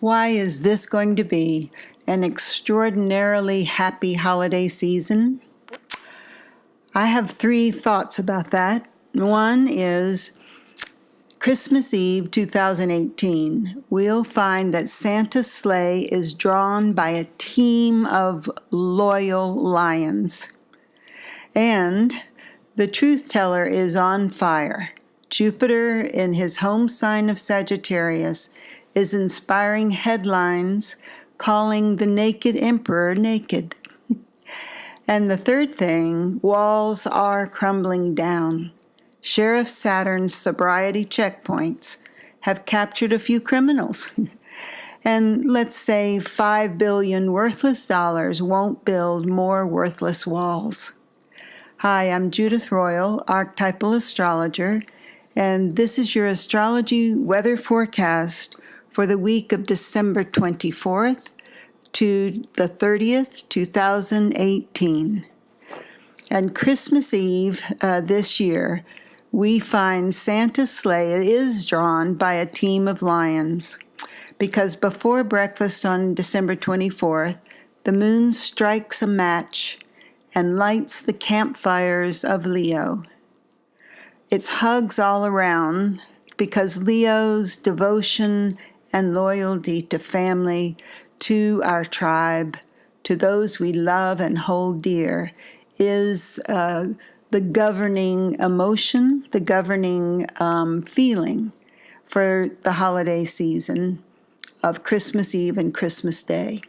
Why is this going to be an extraordinarily happy holiday season? I have three thoughts about that. One is Christmas Eve 2018. We'll find that Santa's sleigh is drawn by a team of loyal lions. And the truth teller is on fire. Jupiter, in his home sign of Sagittarius, is inspiring headlines calling the naked emperor naked. And the third thing, walls are crumbling down. Sheriff Saturn's sobriety checkpoints have captured a few criminals. And let's say 5 billion worthless dollars won't build more worthless walls. Hi, I'm Judith Royal, archetypal astrologer, and this is your astrology weather forecast for the week of December 24th to the 30th, 2018. And Christmas Eve this year, we find Santa's sleigh is drawn by a team of lions, because before breakfast on December 24th, the moon strikes a match and lights the campfires of Leo. It's hugs all around because Leo's devotion and loyalty to family, to our tribe, to those we love and hold dear, is the governing emotion, the governing feeling for the holiday season of Christmas Eve and Christmas Day.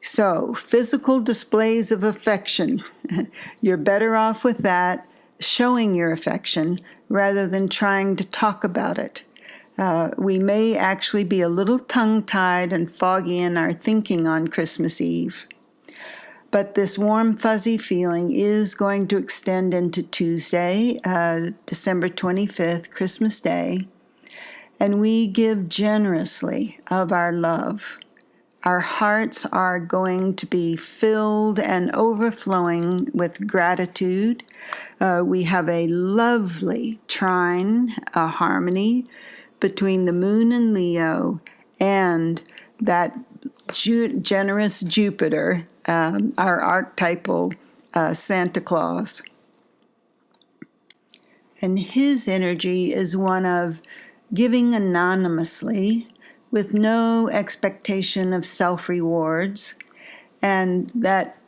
So, physical displays of affection, you're better off with that, showing your affection, rather than trying to talk about it. We may actually be a little tongue-tied and foggy in our thinking on Christmas Eve. But this warm, fuzzy feeling is going to extend into Tuesday, December 25th, Christmas Day, and we give generously of our love. Our hearts are going to be filled and overflowing with gratitude. We have a lovely trine, a harmony between the moon and Leo and that generous Jupiter, our archetypal Santa Claus. And his energy is one of giving anonymously, with no expectation of self-rewards, and that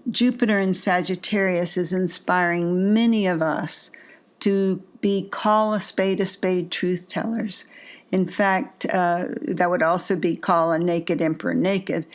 Jupiter in Sagittarius is inspiring many of us to call a spade truth tellers. In fact, that would also be call a naked emperor naked,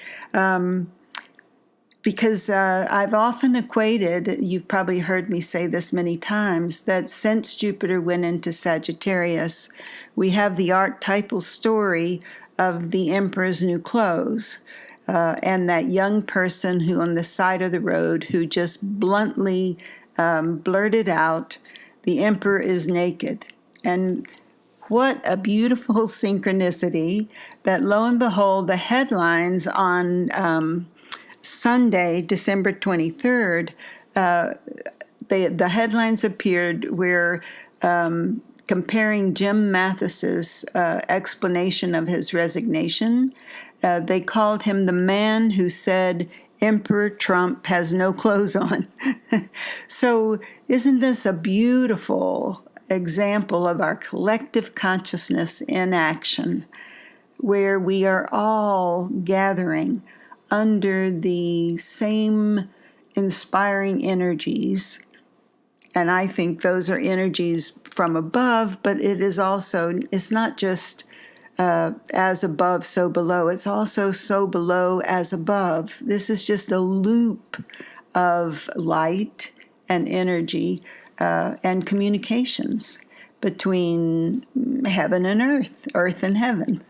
because I've often equated, you've probably heard me say this many times, that since Jupiter went into Sagittarius, we have the archetypal story of the emperor's new clothes, and that young person who on the side of the road who just bluntly blurted out, the emperor is naked. And what a beautiful synchronicity that, lo and behold, the headlines on Sunday, December 23rd, the headlines appeared where comparing Jim Mathis's explanation of his resignation. They called him the man who said, Emperor Trump has no clothes on. So isn't this a beautiful example of our collective consciousness in action, where we are all gathering under the same inspiring energies? And I think those are energies from above, but it is also, it's not just as above, so below. It's also so below as above. This is just a loop of light and energy and communications between heaven and earth and heaven.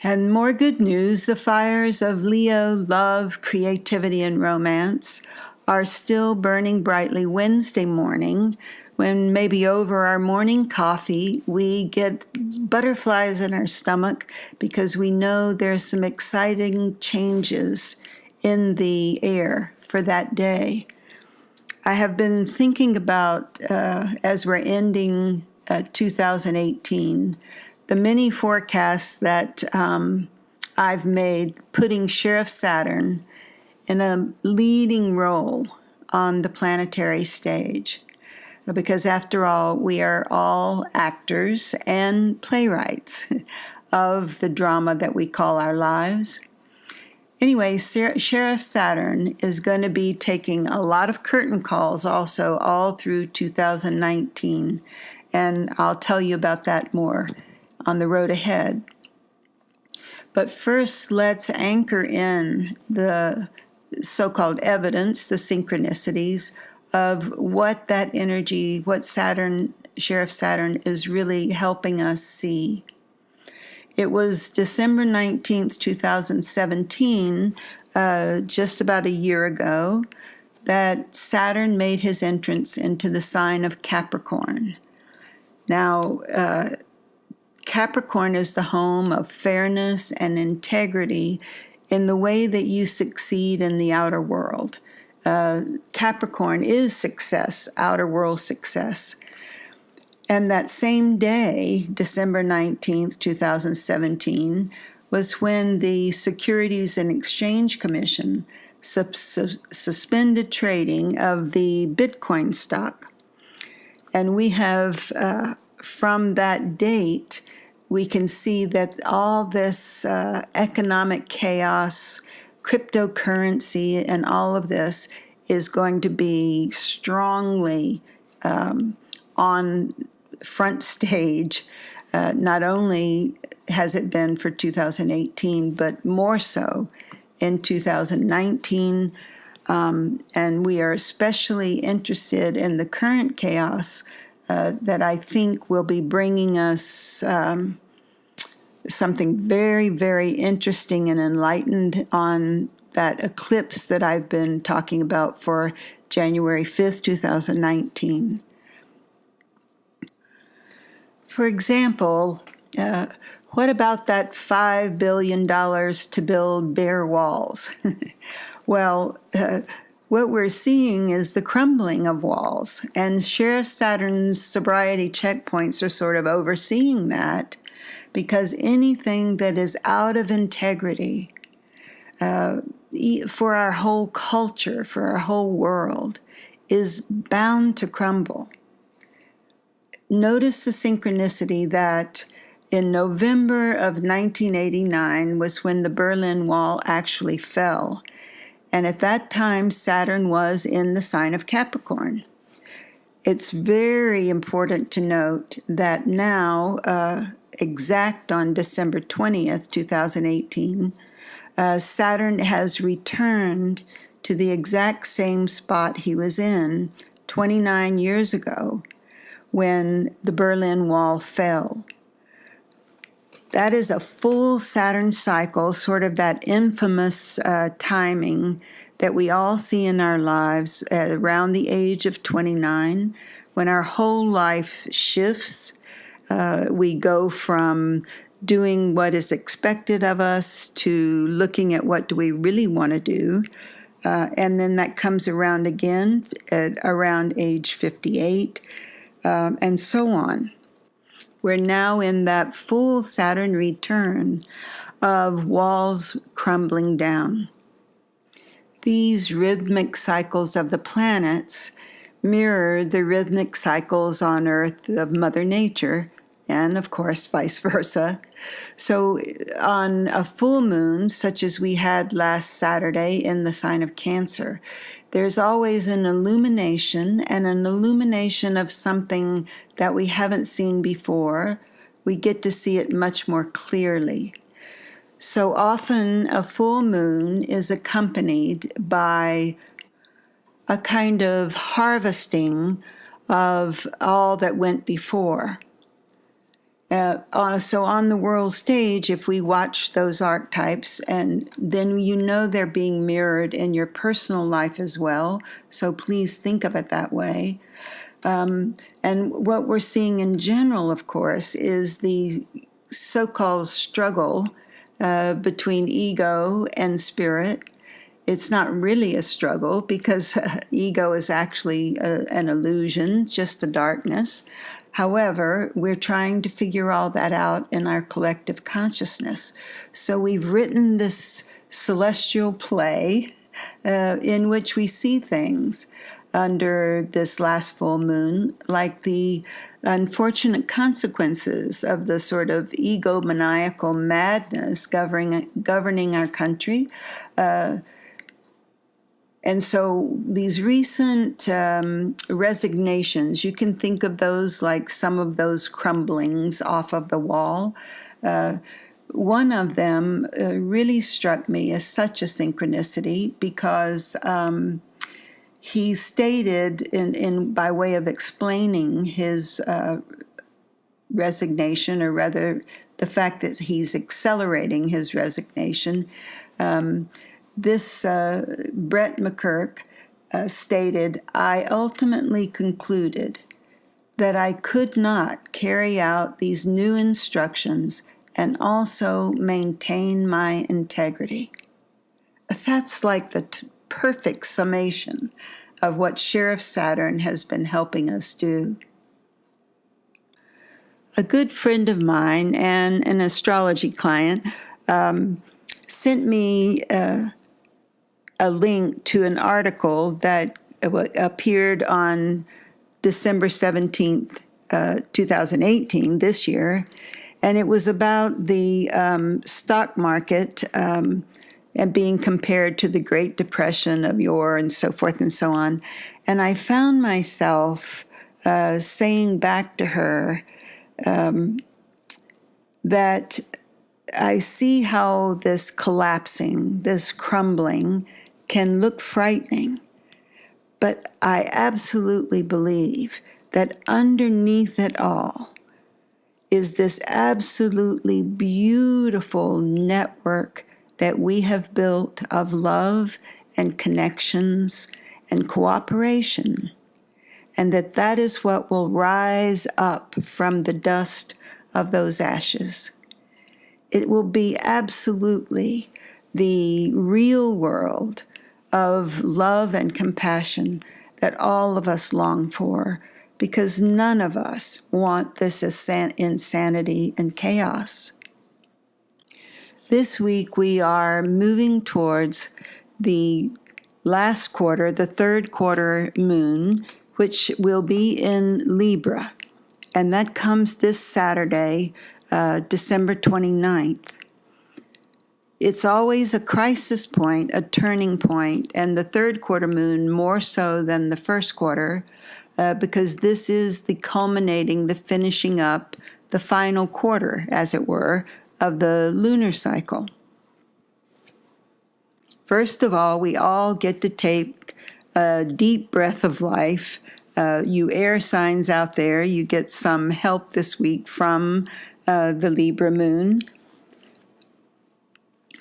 And more good news, the fires of Leo, love, creativity, and romance are still burning brightly Wednesday morning, when maybe over our morning coffee we get butterflies in our stomach because we know there's some exciting changes in the air for that day. I have been thinking about, as we're ending 2018, the many forecasts that I've made putting Sheriff Saturn in a leading role on the planetary stage. Because after all, we are all actors and playwrights of the drama that we call our lives. Anyway, Sheriff Saturn is going to be taking a lot of curtain calls also all through 2019, and I'll tell you about that more on the road ahead. But first, let's anchor in the so-called evidence, the synchronicities of what that energy, what Saturn, Sheriff Saturn, is really helping us see. It was December 19th, 2017, just about a year ago, that Saturn made his entrance into the sign of Capricorn. Now, Capricorn is the home of fairness and integrity in the way that you succeed in the outer world. Capricorn is success, outer world success. And that same day, December 19th, 2017, was when the Securities and Exchange Commission suspended trading of the Bitcoin stock. And we have, from that date, we can see that all this economic chaos, cryptocurrency, and all of this is going to be strongly on front stage. Not only has it been for 2018, but more so in 2019. And we are especially interested in the current chaos that I think will be bringing us something very, very interesting and enlightened on that eclipse that I've been talking about for January 5th, 2019. For example, what about that $5 billion to build bare walls? Well, what we're seeing is the crumbling of walls, and Sheriff Saturn's sobriety checkpoints are sort of overseeing that, because anything that is out of integrity for our whole culture, for our whole world, is bound to crumble. Notice the synchronicity that in November of 1989 was when the Berlin Wall actually fell. And at that time, Saturn was in the sign of Capricorn. It's very important to note that now, exact on December 20th, 2018, Saturn has returned to the exact same spot he was in 29 years ago when the Berlin Wall fell. That is a full Saturn cycle, sort of that infamous timing that we all see in our lives around the age of 29, when our whole life shifts. We go from doing what is expected of us to looking at what do we really want to do. And then that comes around again at around age 58, and so on. We're now in that full Saturn return of walls crumbling down. These rhythmic cycles of the planets mirror the rhythmic cycles on Earth of Mother Nature, and of course vice versa. So on a full moon, such as we had last Saturday in the sign of Cancer, there's always an illumination, and an illumination of something that we haven't seen before. We get to see it much more clearly. So often a full moon is accompanied by a kind of harvesting of all that went before. So on the world stage, if we watch those archetypes, and then you know they're being mirrored in your personal life as well, so please think of it that way. And what we're seeing in general, of course, is the so-called struggle between ego and spirit. It's not really a struggle, because ego is actually an illusion, just the darkness. However, we're trying to figure all that out in our collective consciousness. So we've written this celestial play in which we see things under this last full moon, like the unfortunate consequences of the sort of egomaniacal madness governing our country. And so these recent resignations, you can think of those like some of those crumblings off of the wall. One of them really struck me as such a synchronicity because he stated, in by way of explaining his resignation, or rather the fact that he's accelerating his resignation, this Brett McCurk stated, "I ultimately concluded that I could not carry out these new instructions and also maintain my integrity." That's like the perfect summation of what Sheriff Saturn has been helping us do. A good friend of mine and an astrology client sent me a link to an article that appeared on December 17th, 2018, this year, and it was about the stock market and being compared to the Great Depression of yore and so forth and so on. And I found myself saying back to her that I see how this collapsing, this crumbling can look frightening, but I absolutely believe that underneath it all is this absolutely beautiful network that we have built of love and connections and cooperation, and that is what will rise up from the dust of those ashes. It will be absolutely the real world of love and compassion that all of us long for, because none of us want this insanity and chaos. This week we are moving towards the last quarter, the third quarter moon, which will be in Libra, and that comes this Saturday, December 29th. It's always a crisis point, a turning point, and the third quarter moon more so than the first quarter, because this is the culminating, the finishing up, the final quarter, as it were, of the lunar cycle. First of all, we all get to take a deep breath of life. You air signs out there, you get some help this week from the Libra moon.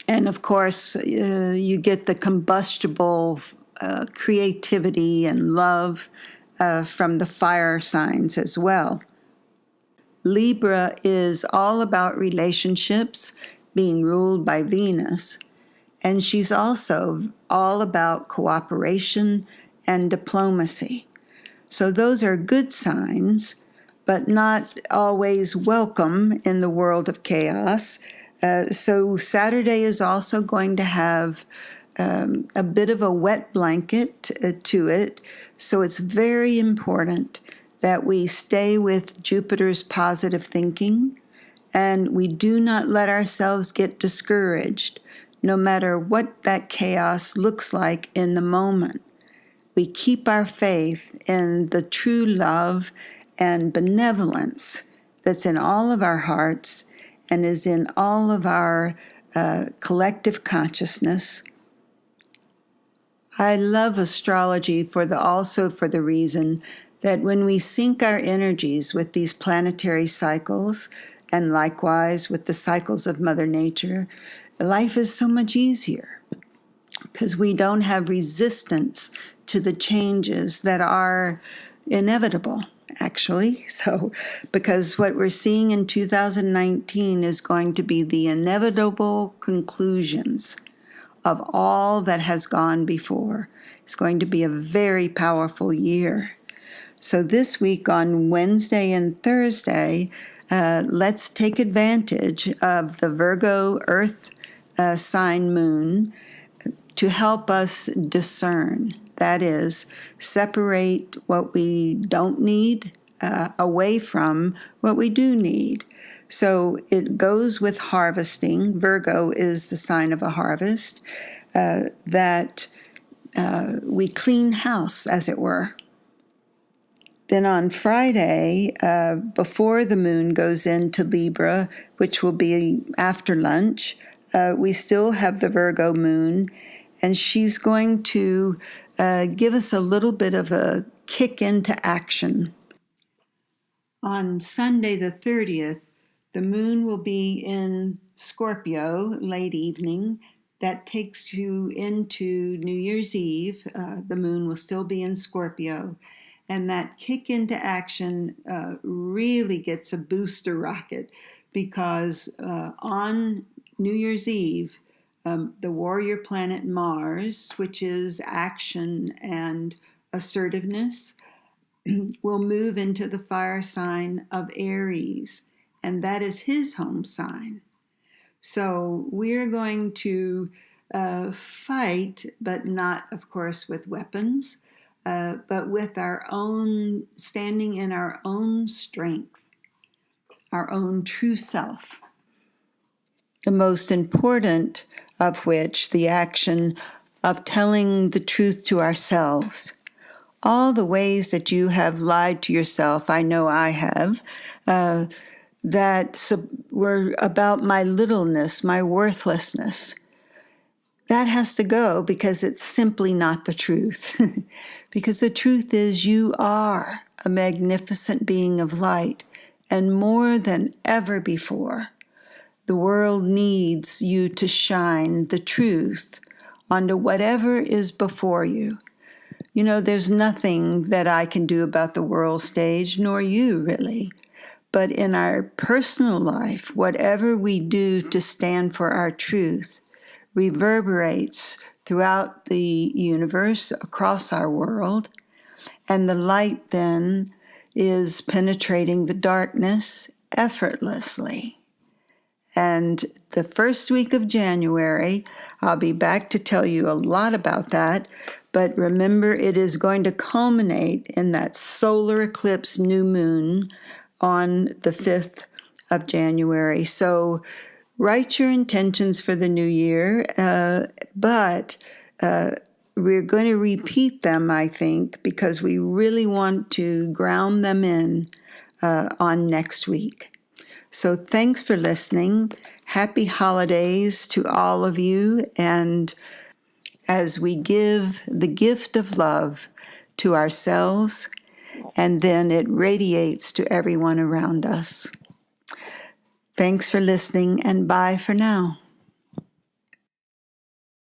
And of course, you get the combustible creativity and love from the fire signs as well. Libra is all about relationships being ruled by Venus, and she's also all about cooperation and diplomacy. So those are good signs, but not always welcome in the world of chaos. So Saturday is also going to have a bit of a wet blanket to it. So it's very important that we stay with Jupiter's positive thinking, and we do not let ourselves get discouraged, no matter what that chaos looks like in the moment. We keep our faith in the true love and benevolence that's in all of our hearts and is in all of our collective consciousness. I love astrology also for the reason that when we sync our energies with these planetary cycles, and likewise with the cycles of Mother Nature, life is so much easier because we don't have resistance to the changes that are inevitable, actually. So, because what we're seeing in 2019 is going to be the inevitable conclusions of all that has gone before. It's going to be a very powerful year. So this week on Wednesday and Thursday, let's take advantage of the Virgo Earth sign moon to help us discern. That is, separate what we don't need away from what we do need. So it goes with harvesting. Virgo is the sign of a harvest, that we clean house, as it were. Then on Friday, before the moon goes into Libra, which will be after lunch, we still have the Virgo moon, and she's going to give us a little bit of a kick into action. On Sunday the 30th, the moon will be in Scorpio, late evening. That takes you into New Year's Eve. The moon will still be in Scorpio. And that kick into action really gets a booster rocket because on New Year's Eve, the warrior planet Mars, which is action and assertiveness, will move into the fire sign of Aries, and that is his home sign. So we're going to fight, but not, of course, with weapons, but with our own, standing in our own strength, our own true self. The most important of which, the action of telling the truth to ourselves. All the ways that you have lied to yourself, I know I have, that were about my littleness, my worthlessness. That has to go because it's simply not the truth. Because the truth is you are a magnificent being of light, and more than ever before, the world needs you to shine the truth onto whatever is before you. You know, there's nothing that I can do about the world stage, nor you really. But in our personal life, whatever we do to stand for our truth reverberates throughout the universe, across our world, and the light then is penetrating the darkness effortlessly. And the first week of January, I'll be back to tell you a lot about that. But remember, it is going to culminate in that solar eclipse new moon on the 5th of January. So write your intentions for the new year, but we're going to repeat them, I think, because we really want to ground them in on next week. So thanks for listening. Happy holidays to all of you. And as we give the gift of love to ourselves, and then it radiates to everyone around us. Thanks for listening, and bye for now.